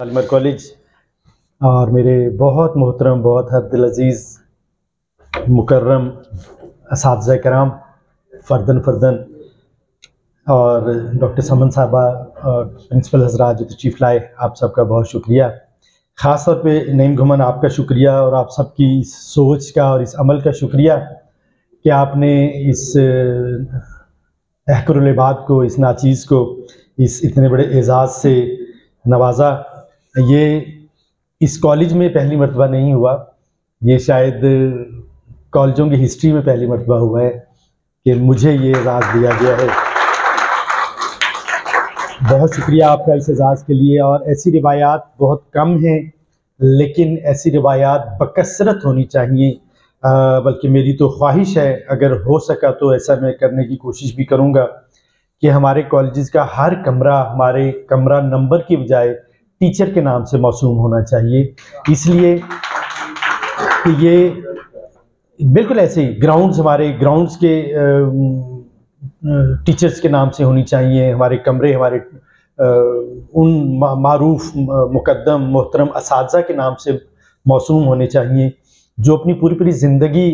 आलमर college और मेरे बहुत मोहतरम, बहुत हरदिल अज़ीज़ मुकर्रम असातिज़ा कराम फ़र्दन फ़र्दन और डॉक्टर समन साहबा और प्रिंसिपल हज़रात जो तशरीफ़ लाए, आप सबका बहुत शुक्रिया। ख़ास तौर पे नईम घुमन, आपका शुक्रिया और आप सबकी इस सोच का और इस अमल का शुक्रिया कि आपने इस अहकुरुल इबाद को, इस नाचीज़ को इस इतने बड़े एज़ाज़ से नवाजा। ये इस कॉलेज में पहली मरतबा नहीं हुआ, ये शायद कॉलेजों की हिस्ट्री में पहली मरतबा हुआ है कि मुझे ये एज़ाज़ दिया गया है। बहुत शुक्रिया आपका इस एज़ाज़ के लिए। और ऐसी रिवायात बहुत कम हैं, लेकिन ऐसी रिवायात बकसरत होनी चाहिए। बल्कि मेरी तो ख्वाहिश है, अगर हो सका तो ऐसा मैं करने की कोशिश भी करूँगा कि हमारे कॉलेजेस का हर कमरा हमारे कमरा नंबर की बजाय टीचर के नाम से मौसूम होना चाहिए। इसलिए कि ये बिल्कुल ऐसे ही ग्राउंड्स, हमारे ग्राउंड्स के टीचर्स के नाम से होनी चाहिए, हमारे कमरे हमारे उन मारूफ मुकद्दम मोहतरम असातिज़ा के नाम से मौसूम होने चाहिए जो अपनी पूरी पूरी ज़िंदगी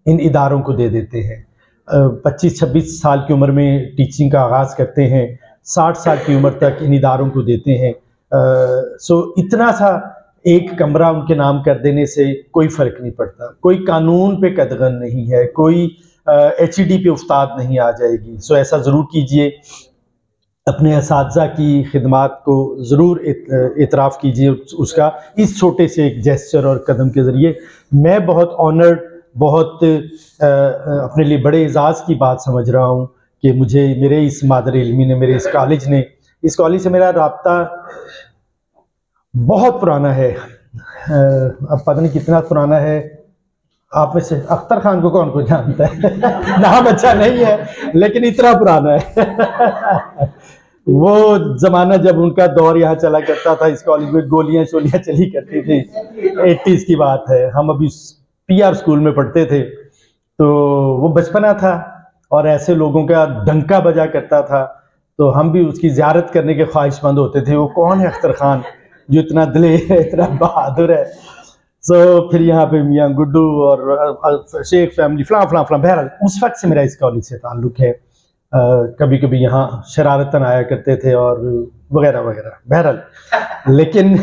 इन इदारों को दे देते हैं। 25-26 साल की उम्र में टीचिंग का आगाज़ करते हैं, 60 साल की उम्र तक इन इदारों को देते हैं। सो इतना सा एक कमरा उनके नाम कर देने से कोई फ़र्क नहीं पड़ता, कोई कानून पे कदगन नहीं है, कोई HED पे उस्ताद नहीं आ जाएगी। सो ऐसा ज़रूर कीजिए, अपने असातिज़ा की खिदमात को ज़रूर इतराफ़ कीजिए उसका, इस छोटे से एक जेस्चर और कदम के ज़रिए। मैं बहुत ऑनर्ड, बहुत अपने लिए बड़े एज़ाज़ की बात समझ रहा हूँ कि मुझे मेरे इस मादर इल्मी ने, मेरे इस कॉलेज से मेरा राब्ता बहुत पुराना है। अब पता नहीं कितना पुराना है, आप में से अख्तर खान को कौन जानता है? नाम अच्छा नहीं है लेकिन इतना पुराना है। वो ज़माना जब उनका दौर यहाँ चला करता था, इस कॉलेज में गोलियाँ शोलियाँ चली करती थी, 80s की बात है। हम अभी PR स्कूल में पढ़ते थे, तो वो बचपना था और ऐसे लोगों का डंका बजा करता था, तो हम भी उसकी ज़ियारत करने के ख्वाहिशमंद होते थे। वो कौन है अख्तर खान जो इतना दिलेर है, इतना बहादुर है। फिर यहाँ पे मियाँ गुड्डू और शेख फैमिली फलां। बहरहाल उस वक्त से मेरा इस कॉलेज से ताल्लुक़ है। कभी कभी यहाँ शरारतन आया करते थे और वगैरह वगैरह। बहरहाल लेकिन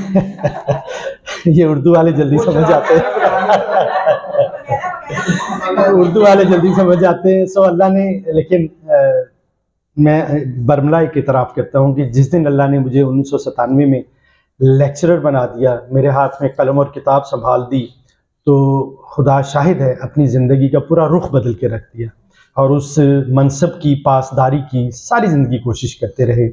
ये उर्दू वाले जल्दी समझ जाते हैं। उर्दू वाले जल्दी समझ जाते हैं। सो अल्लाह ने, लेकिन मैं बरमला एक इतराफ़ करता हूँ कि जिस दिन अल्लाह ने मुझे 1997 में लेक्चरर बना दिया, मेरे हाथ में कलम और किताब संभाल दी, तो खुदा शाहिद है, अपनी ज़िंदगी का पूरा रुख बदल के रख दिया और उस मनसब की पासदारी की सारी ज़िंदगी कोशिश करते रहे।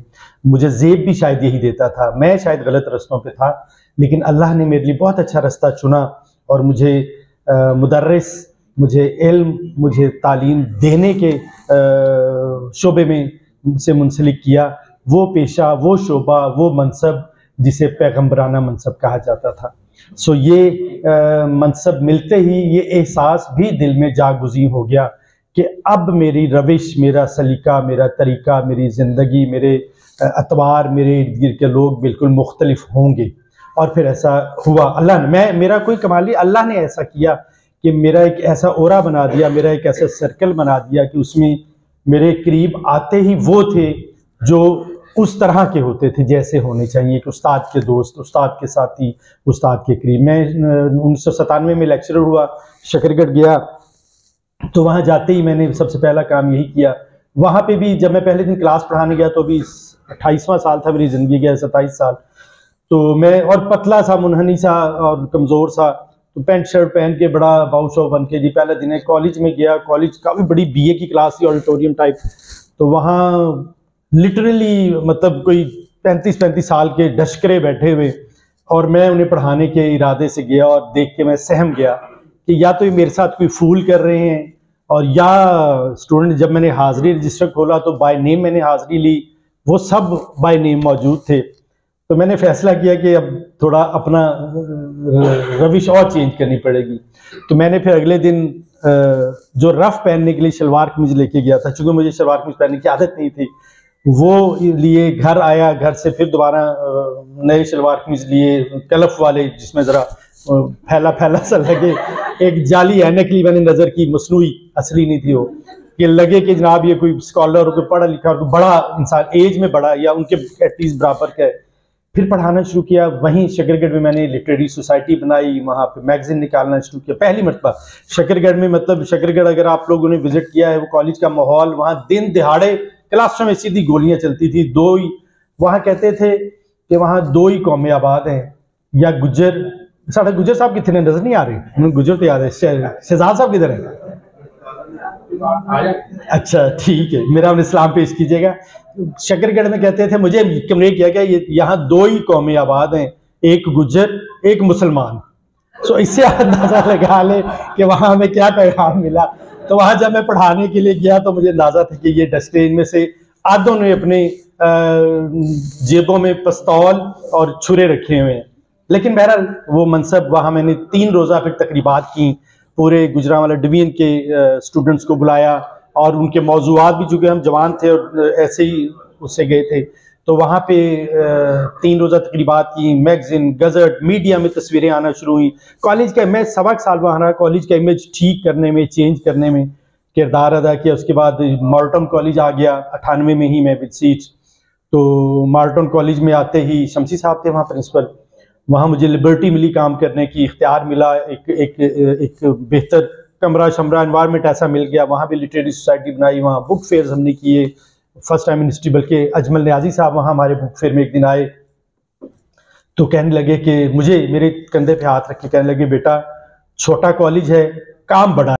मुझे ज़ेब भी शायद यही देता था, मैं शायद गलत रास्तों पे था, लेकिन अल्लाह ने मेरे लिए बहुत अच्छा रास्ता चुना और मुझे मुदर्रिस, मुझे इल्म, मुझे तालीम देने के शोबे में से मुंसलिक किया। वो पेशा, वो शोबा, वो मनसब जिसे पैगम्बराना मनसब कहा जाता था। सो ये मनसब मिलते ही ये एहसास भी दिल में जागुज़ी हो गया कि अब मेरी रविश, मेरा सलीका, मेरा तरीका, मेरी ज़िंदगी, मेरे अतवार, मेरे इर्द गिर्द के लोग बिल्कुल मुख्तलिफ होंगे। और फिर ऐसा हुआ। अल्लाह ने, मेरा कोई कमाल नहीं, अल्लाह ने ऐसा किया कि मेरा एक ऐसा ओरा बना दिया, मेरा एक ऐसा सर्कल बना दिया कि उसमें मेरे करीब आते ही वो थे जो उस तरह के होते थे जैसे होने चाहिए, कि उस्ताद के दोस्त, उस्ताद के साथी, उस्ताद के करीब। मैं 1997 में लेक्चरर हुआ, शकरगढ़ गया, तो वहाँ जाते ही मैंने सबसे पहला काम यही किया। वहाँ पे भी जब मैं पहले दिन क्लास पढ़ाने गया तो अभी 28वां साल था मेरी ज़िंदगी का, 27 साल। तो मैं और पतला सा, मुनहनी सा और कमज़ोर सा, तो पैंट शर्ट पहन के बड़ा बाउशो बन के जी पहले दिन कॉलेज में गया। कॉलेज काफ़ी बड़ी BA की क्लास थी, ऑडिटोरियम टाइप। तो वहाँ लिटरली मतलब कोई 35-35 साल के डशकरे बैठे हुए, और मैं उन्हें पढ़ाने के इरादे से गया और देख के मैं सहम गया कि या तो ये मेरे साथ कोई फूल कर रहे हैं, और या स्टूडेंट, जब मैंने हाज़िरी रजिस्टर खोला तो बाय नेम मैंने हाज़िरी ली, वो सब बाय नेम मौजूद थे। तो मैंने फ़ैसला किया कि अब थोड़ा अपना रविश और चेंज करनी पड़ेगी। तो मैंने फिर अगले दिन जो रफ़ पहनने के लिए शलवार कमीज़ लेके गया था, चूँकि मुझे शलवार कमीज़ पहनने की आदत नहीं थी, वो लिए, घर आया, घर से फिर दोबारा नए शलवार कमीज लिए, कलफ वाले, जिसमें ज़रा फैला फैला सा लगे, एक जाली ऐनक ली मैंने नज़र की, मसनूई, असली नहीं थी वो, कि लगे कि जनाब ये कोई स्कॉलर और कोई पढ़ा लिखा और कोई बड़ा इंसान, एज में बड़ा या उनके एटलीस्ट बराबर का है। फिर पढ़ाना शुरू किया, वहीं शकरगढ़ में मैंने लिटरेरी सोसाइटी बनाई, वहाँ पे मैगजीन निकालना शुरू किया पहली मरतबा शकरगढ़ में। मतलब शकरगढ़ अगर आप लोगों ने विजिट किया है, वो कॉलेज का माहौल, वहाँ दिन दिहाड़े क्लासों में सीधी गोलियां चलती थी। दो ही वहाँ कहते थे कि वहाँ दो ही कौमें आबाद हैं, या गुज्जर, साढ़े गुज्जर साहब कितने नजर नहीं आ रहे, गुज्जर तो याद है, शहजाद साहब किधर है? अच्छा ठीक है, मेरा अपने इस्लाम पेश कीजिएगा। शकरगढ़ में कहते थे, मुझे कन्वे किया गया ये यहाँ दो ही कौमें आबाद हैं, एक गुज्जर एक मुसलमान। सो इससे अंदाजा लगा ले कि वहाँ हमें क्या पैगाम मिला। तो वहाँ जब मैं पढ़ाने के लिए गया तो मुझे अंदाजा था कि ये डस्टबिन में से आधों ने अपने जेबों में पिस्तौल और छुरे रखे हुए हैं। लेकिन बहरहाल वो मनसब, वहाँ मैंने 3 रोज़ा फिर तकरीबात की, पूरे गुजरांवाला डिवीजन के स्टूडेंट्स को बुलाया, और उनके मौजूआत भी, चूँकि हम जवान थे और ऐसे ही उससे गए थे, तो वहाँ पे 3 रोज़ा तकरीबात की, मैगजीन, गज़ट, मीडिया में तस्वीरें आना शुरू हुई। कॉलेज का मैं सवा साल वहाँ रहा, कॉलेज का इमेज ठीक करने में, चेंज करने में किरदार अदा किया। उसके बाद मार्टन कॉलेज आ गया 98 में ही मैं विद सीट्स। तो मार्टन कॉलेज में आते ही शमसी साहब थे वहाँ प्रिंसिपल, वहाँ मुझे लिबर्टी मिली काम करने की, इख्तियार मिला, एक बेहतर कमरा शमरा एनवायरनमेंट ऐसा मिल गया। वहाँ भी लिटरेरी सोसाइटी बनाई, वहाँ बुक फेयर्स हमने किए, फर्स्ट टाइम इन हिस्ट्री। बल्कि अजमल न्याजी साहब वहाँ हमारे बुक फेयर में एक दिन आए, तो कहने लगे कि मुझे, मेरे कंधे पे हाथ रख के कहने लगे, बेटा छोटा कॉलेज है, काम बड़ा